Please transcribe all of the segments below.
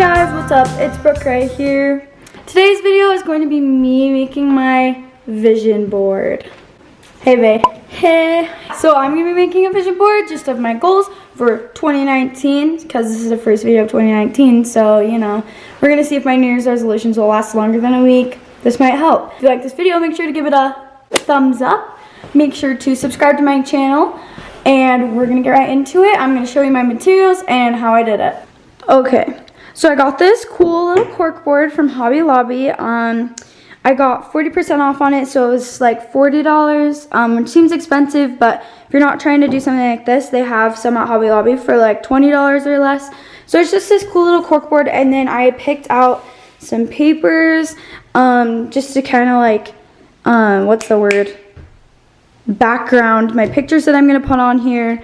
guys, what's up? It's Brooke Ray here. Today's video is going to be me making my vision board. Hey babe. Hey. So I'm going to be making a vision board just of my goals for 2019 because this is the first video of 2019. So, you know, we're going to see if my New Year's resolutions will last longer than a week. This might help. If you like this video, make sure to give it a thumbs up. Make sure to subscribe to my channel. And we're going to get right into it. I'm going to show you my materials and how I did it. Okay. So I got this cool little cork board from Hobby Lobby. I got 40% off on it, so it was like $40, which seems expensive, but if you're not trying to do something like this, they have some at Hobby Lobby for like $20 or less. So it's just this cool little cork board, and then I picked out some papers, just to kind of like, what's the word? Background my pictures that I'm going to put on here.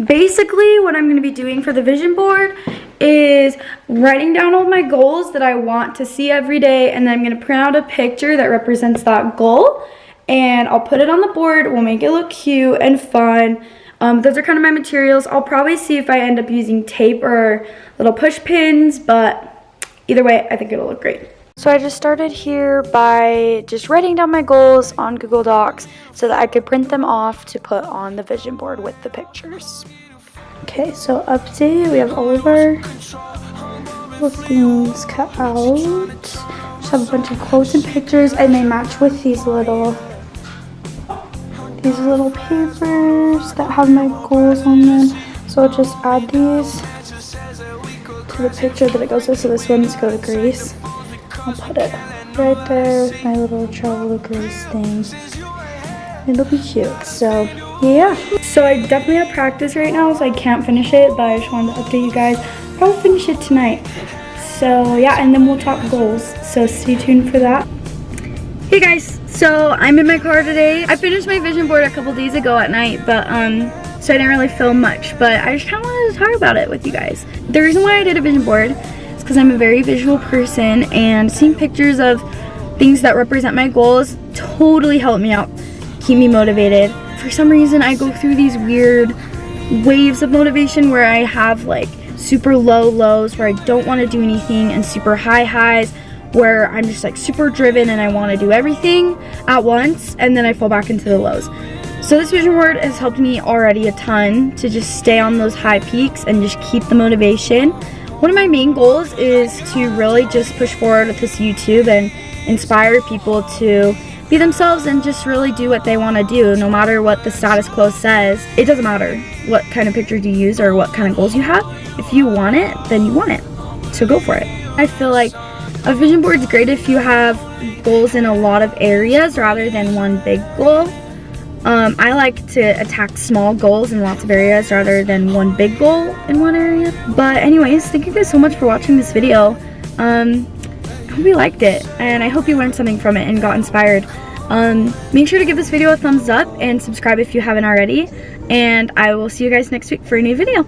Basically, what I'm going to be doing for the vision board is writing down all my goals that I want to see every day, and then I'm going to print out a picture that represents that goal, and I'll put it on the board. We'll make it look cute and fun. Those are kind of my materials. I'll probably see if I end up using tape or little push pins, but either way, I think it'll look great. So I just started here by just writing down my goals on Google Docs so that I could print them off to put on the vision board with the pictures. Okay, so update, we have all of our little things cut out. Just have a bunch of quotes and pictures, and they match with these little papers that have my goals on them. So I'll just add these to the picture that it goes with. So this one's go to Greece. I'll put it right there with my little travel to Greece thing. It'll be cute. So yeah. So I definitely have practice right now, so I can't finish it, but I just wanted to update you guys. I'll probably finish it tonight. So yeah, and then we'll talk goals. So stay tuned for that. Hey guys, so I'm in my car today. I finished my vision board a couple days ago at night, but so I didn't really film much, but I just kind of wanted to talk about it with you guys. The reason why I did a vision board because I'm a very visual person, and seeing pictures of things that represent my goals totally help me out, keep me motivated. For some reason, I go through these weird waves of motivation where I have like super low lows where I don't want to do anything, and super high highs where I'm just like super driven and I want to do everything at once, and then I fall back into the lows. So this vision board has helped me already a ton to just stay on those high peaks and just keep the motivation. One of my main goals is to really just push forward with this YouTube and inspire people to be themselves and just really do what they want to do, no matter what the status quo says. It doesn't matter what kind of pictures you use or what kind of goals you have. If you want it, then you want it. So go for it. I feel like a vision board is great if you have goals in a lot of areas rather than one big goal. I like to attack small goals in lots of areas rather than one big goal in one area. But anyways, thank you guys so much for watching this video. I hope you liked it, and I hope you learned something from it and got inspired. Make sure to give this video a thumbs up and subscribe if you haven't already. And I will see you guys next week for a new video.